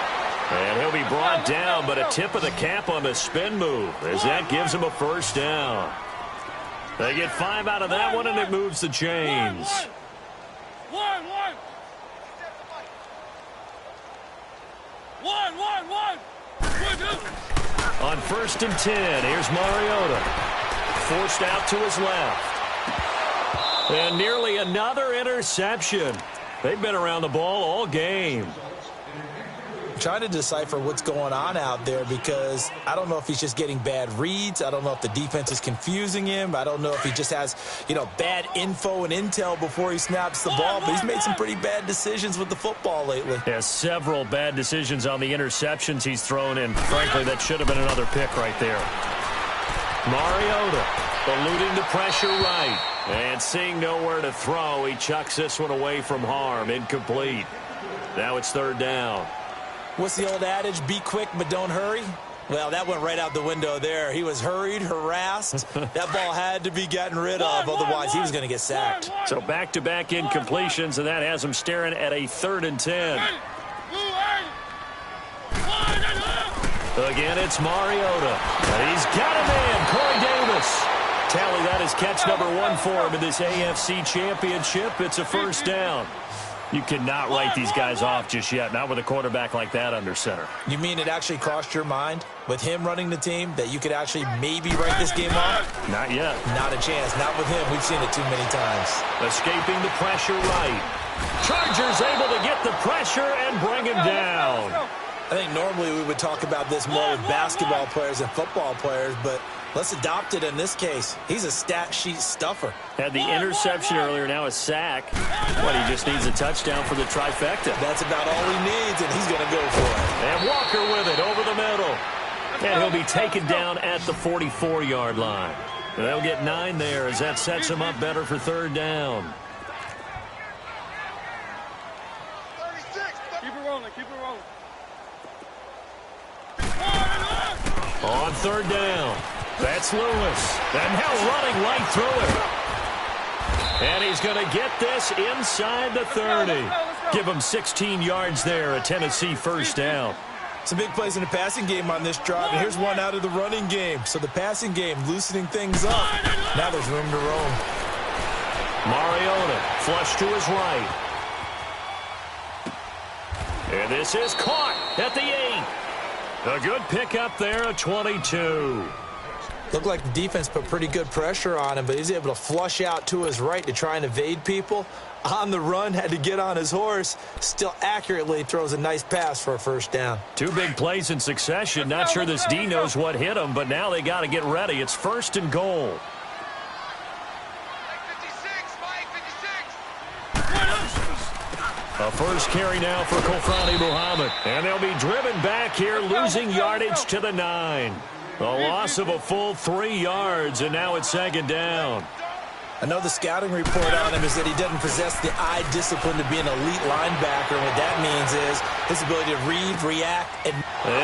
And he'll be brought down, but a tip of the cap on the spin move, as that gives him a 1st down. They get 5 out of that one, and it moves the chains. One. On 1st and 10, here's Mariota. Forced out to his left. And nearly another interception. They've been around the ball all game. Trying to decipher what's going on out there, because I don't know if he's just getting bad reads. I don't know if the defense is confusing him. I don't know if he just has, bad info and intel before he snaps the ball. But he's made some pretty bad decisions with the football lately. Yeah, several bad decisions on the interceptions he's thrown in. Frankly, that should have been another pick right there. Mariota eluding the pressure right. And seeing nowhere to throw, he chucks this one away from harm. Incomplete. Now it's third down. What's the old adage? Be quick, but don't hurry. Well, that went right out the window there. He was hurried, harassed. That ball had to be gotten rid of, otherwise he was going to get sacked. So back-to-back incompletions, and that has him staring at a 3rd and 10. Again, it's Mariota. And he's got a man, Corey Davis. Tally, that is catch number 1 for him in this AFC Championship. It's a first down. You cannot write these guys off just yet, not with a quarterback like that under center. You mean it actually crossed your mind with him running the team that you could actually maybe write this game off? Not yet. Not a chance. Not with him. We've seen it too many times. Escaping the pressure right. Chargers able to get the pressure and bring him down. I think normally we would talk about this more with basketball players and football players, but let's adopt it in this case. He's a stat sheet stuffer. Had the interception earlier, now a sack. But he just needs a touchdown for the trifecta. That's about all he needs, and he's going to go for it. And Walker with it over the middle. And he'll be taken down at the 44-yard line. They'll get 9 there as that sets him up better for third down. Keep it rolling, keep it rolling. On third down, that's Lewis. And now running right through it. And he's going to get this inside the 30. Give him 16 yards there, a Tennessee first down. Some big plays in the passing game on this drive, and here's one out of the running game. So the passing game loosening things up. Now there's room to roam. Mariota flush to his right. And this is caught at the 8. A good pickup there, a 22. Looked like the defense put pretty good pressure on him, but he's able to flush out to his right to try and evade people. On the run, had to get on his horse. Still accurately throws a nice pass for a first down. 2 big plays in succession. Not sure this D knows what hit him, but now they got to get ready. It's 1st and goal. A first carry now for Kofrani Muhammad. And they'll be driven back here, losing yardage to the 9. A loss of a full 3 yards, and now it's 2nd down. I know the scouting report on him is that he doesn't possess the eye discipline to be an elite linebacker. What that means is his ability to read, react, and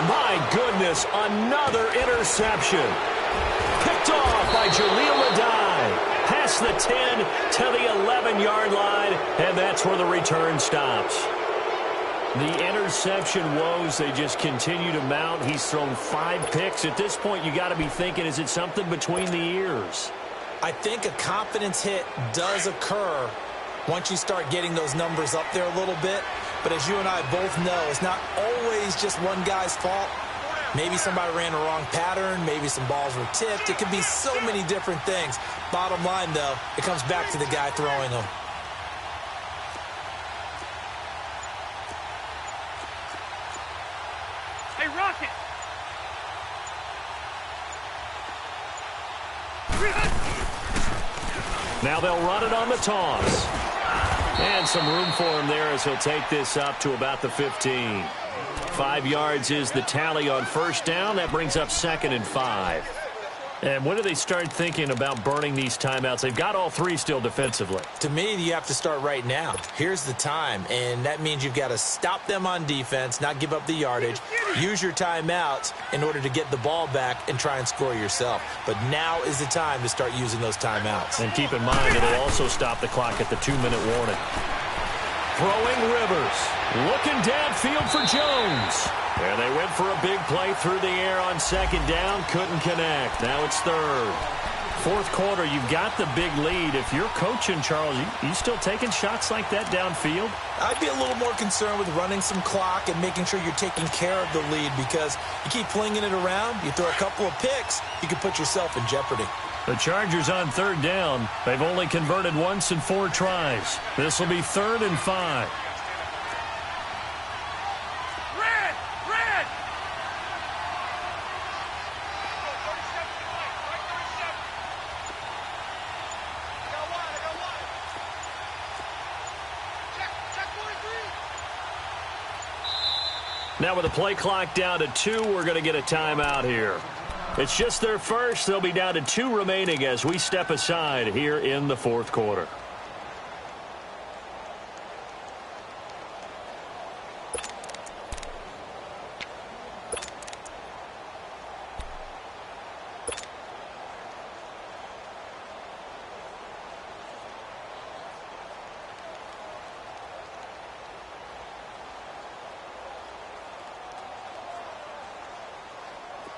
my goodness, another interception. Picked off by Jaleel Adai. Past the 10 to the 11-yard line, and that's where the return stops. The interception woes, they just continue to mount. He's thrown 5 picks. At this point, you got to be thinking, is it something between the ears? I think a confidence hit does occur once you start getting those numbers up there a little bit. But as you and I both know, it's not always just one guy's fault. Maybe somebody ran a wrong pattern. Maybe some balls were tipped. It could be so many different things. Bottom line, though, it comes back to the guy throwing them. Hey, Rocket! Now they'll run it on the toss. And some room for him there as he'll take this up to about the 15. 5 yards is the tally on first down. That brings up 2nd and 5. And when do they start thinking about burning these timeouts? They've got all 3 still defensively. To me, you have to start right now. Here's the time, and that means you've got to stop them on defense, not give up the yardage, use your timeouts in order to get the ball back and try and score yourself. But now is the time to start using those timeouts. And keep in mind, it'll also stop the clock at the 2-minute warning. Throwing Rivers. Looking downfield for Jones. And they went for a big play through the air on 2nd down. Couldn't connect. Now it's 3rd. 4th quarter, you've got the big lead. If you're coaching, Charles, you still taking shots like that downfield? I'd be a little more concerned with running some clock and making sure you're taking care of the lead, because you keep flinging it around, you throw a couple of picks, you can put yourself in jeopardy. The Chargers on 3rd down. They've only converted once in 4 tries. This will be 3rd and 5. Red! Red! Now with the play clock down to 2, we're going to get a timeout here. It's just their first. They'll be down to 2 remaining as we step aside here in the fourth quarter.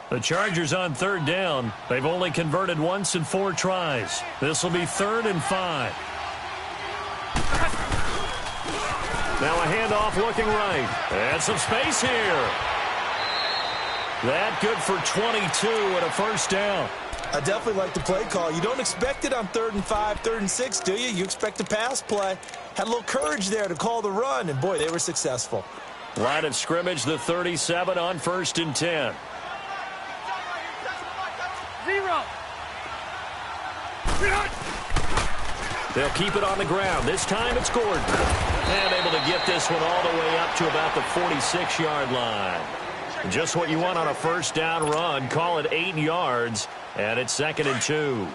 The Chargers on 3rd down. They've only converted once in 4 tries. This will be 3rd and 5. Now a handoff looking right. And some space here. That good for 22 and a first down. I definitely like the play call. You don't expect it on 3rd and 5, 3rd and 6, do you? You expect a pass play. Had a little courage there to call the run, and boy, they were successful. Line of scrimmage, the 37 on 1st and 10. 0. They'll keep it on the ground. This time it's Gordon. And able to get this one all the way up to about the 46-yard line. Just what you want on a first down run. Call it 8 yards. And it's 2nd and 2.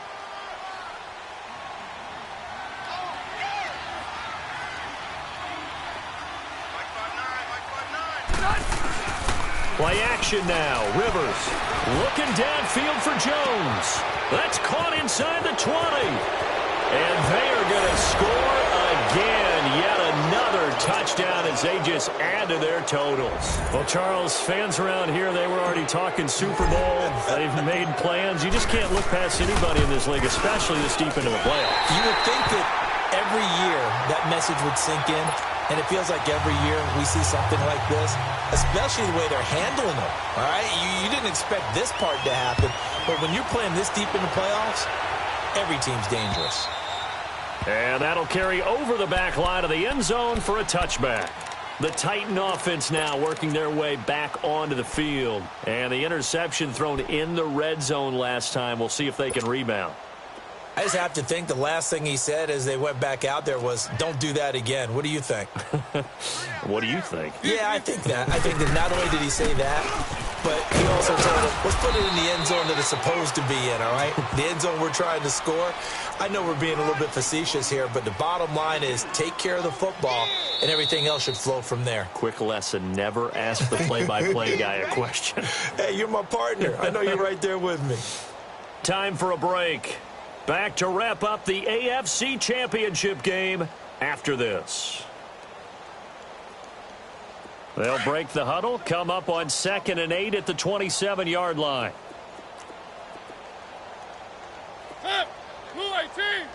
Play action now. Rivers looking downfield for Jones. That's caught inside the 20. And they are going to score again. Yet another touchdown as they just add to their totals. Well, Charles, fans around here, they were already talking Super Bowl. They've made plans. You just can't look past anybody in this league, especially this deep into the playoffs. You would think that every year that message would sink in. And it feels like every year we see something like this, especially the way they're handling it. All right, you didn't expect this part to happen, but when you're playing this deep in the playoffs, every team's dangerous. And that'll carry over the back line of the end zone for a touchback. The Titan offense now working their way back onto the field. And the interception thrown in the red zone last time. We'll see if they can rebound. I just have to think the last thing he said as they went back out there was, don't do that again. What do you think? What do you think? Yeah, I think that. I think that not only did he say that, but he also told him, let's put it in the end zone that it's supposed to be in, all right? The end zone we're trying to score. I know we're being a little bit facetious here, but the bottom line is take care of the football, and everything else should flow from there. Quick lesson, never ask the play-by-play guy a question. Hey, you're my partner. I know you're right there with me. Time for a break. Back to wrap up the AFC Championship game after this. They'll break the huddle, come up on 2nd and 8 at the 27-yard line. Hey, 2-18.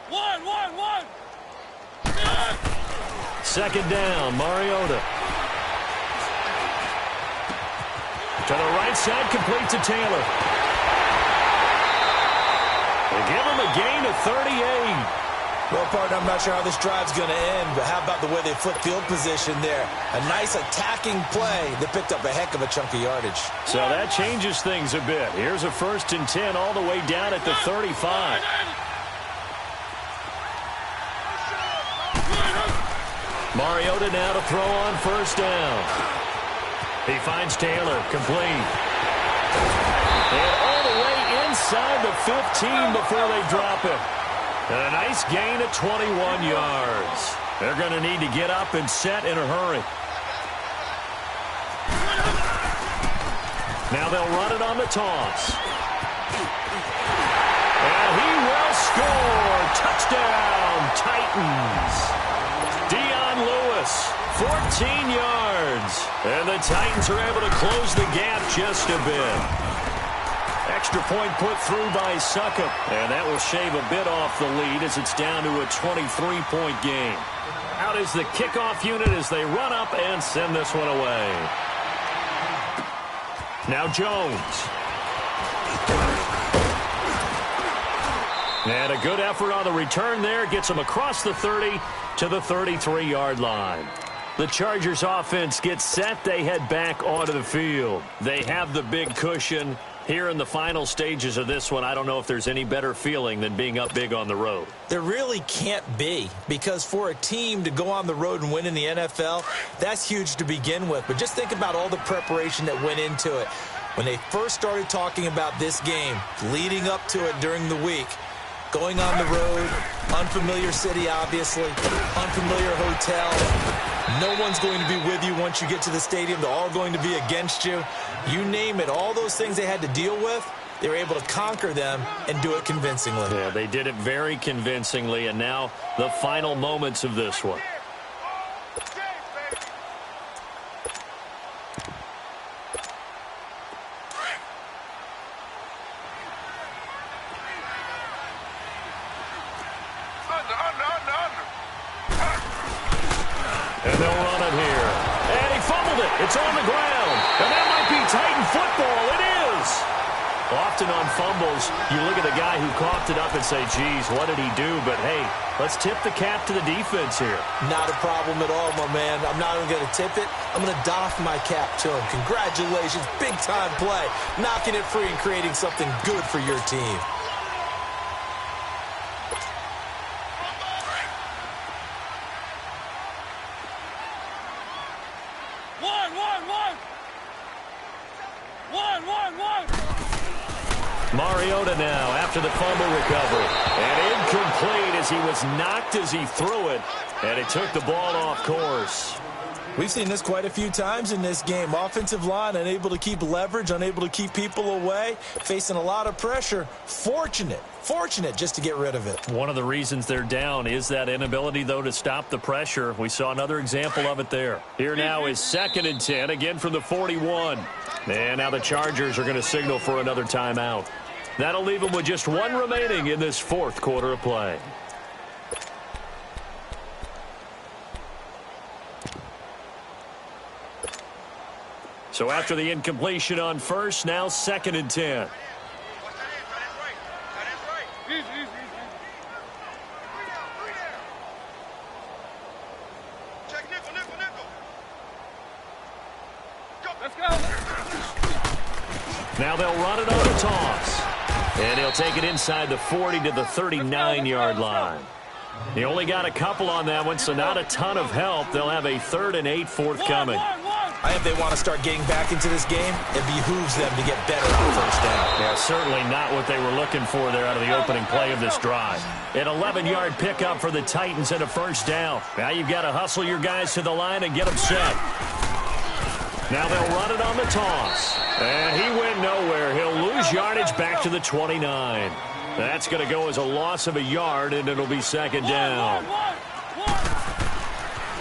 1. 2nd down, Mariota. To the right side, complete to Taylor. They give him a gain of 38. Well, partner, I'm not sure how this drive's going to end, but how about the way they flip field position there? A nice attacking play that picked up a heck of a chunk of yardage. So that changes things a bit. Here's a 1st and 10 all the way down at the 35. Mariota now to throw on 1st down. He finds Taylor, complete. And all the way inside the 15 before they drop it. And a nice gain of 21 yards. They're going to need to get up and set in a hurry. Now they'll run it on the toss. And he will score. Touchdown, Titans. Dion Lewis, 14 yards. And the Titans are able to close the gap just a bit. Extra point put through by Succop. And that will shave a bit off the lead as it's down to a 23-point game. Out is the kickoff unit as they run up and send this one away. Now Jones. And a good effort on the return there. Gets him across the 30 to the 33-yard line. The Chargers offense gets set. They head back onto the field. They have the big cushion. Here in the final stages of this one, I don't know if there's any better feeling than being up big on the road. There really can't be, because for a team to go on the road and win in the NFL, that's huge to begin with. But just think about all the preparation that went into it. When they first started talking about this game, leading up to it during the week, going on the road, unfamiliar city, obviously, unfamiliar hotel. No one's going to be with you once you get to the stadium. They're all going to be against you. You name it, all those things they had to deal with, they were able to conquer them and do it convincingly. Yeah, they did it very convincingly, and now the final moments of this one. And they'll run it here. And he fumbled it. It's on the ground. And that might be Titan football. It is. Often on fumbles, you look at the guy who coughed it up and say, geez, what did he do? But, hey, let's tip the cap to the defense here. Not a problem at all, my man. I'm not even going to tip it. I'm going to doff my cap to him. Congratulations. Big-time play. Knocking it free and creating something good for your team. Mariota now after the fumble recovery. And incomplete as he was knocked as he threw it. And it took the ball off course. We've seen this quite a few times in this game. Offensive line unable to keep leverage, unable to keep people away, facing a lot of pressure. Fortunate just to get rid of it. One of the reasons they're down is that inability, though, to stop the pressure. We saw another example of it there. Here now is 2nd and 10, again from the 41. And now the Chargers are going to signal for another timeout. That'll leave them with just one remaining in this 4th quarter of play. So after the incompletion on first, now 2nd and 10. Now they'll run it on the toss. And he'll take it inside the 40 to the 39-yard line. He only got a couple on that one, so not a ton of help. They'll have a 3rd and 8 forthcoming. I think they want to start getting back into this game. It behooves them to get better on first down. Yeah, certainly not what they were looking for there out of the opening play of this drive. An 11-yard pickup for the Titans and a first down. Now you've got to hustle your guys to the line and get them set. Now they'll run it on the toss. And he went nowhere. He'll lose yardage back to the 29. That's going to go as a loss of a yard, and it'll be 2nd down.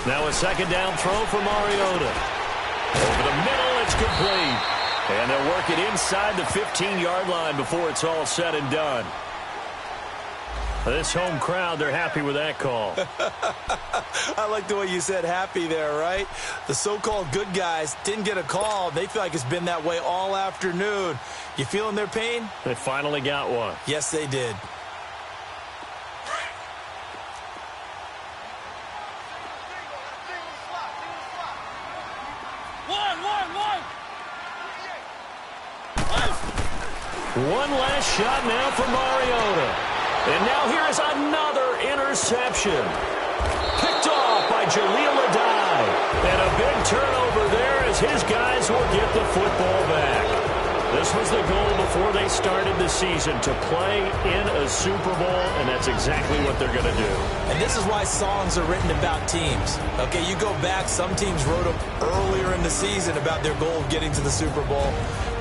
Now a 2nd down throw for Mariota. Over the middle, it's complete. And they'll work it inside the 15-yard line before it's all said and done. This home crowd, they're happy with that call. I like the way you said happy there, right? The so-called good guys didn't get a call. They feel like it's been that way all afternoon. You feeling their pain? They finally got one. Yes, they did. One last shot now for Mariota. And now here is another interception. Picked off by Jaleel Adai. And a big turnover there as his guys will get the football back. This was the goal before they started the season, to play in a Super Bowl, and that's exactly what they're going to do. And this is why songs are written about teams. Okay, you go back, some teams wrote them earlier in the season about their goal of getting to the Super Bowl.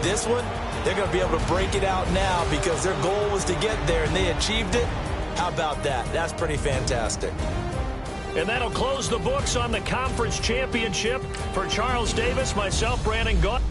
This one, they're going to be able to break it out now because their goal was to get there, and they achieved it. How about that? That's pretty fantastic. And that'll close the books on the conference championship. For Charles Davis, myself, Brandon Gault.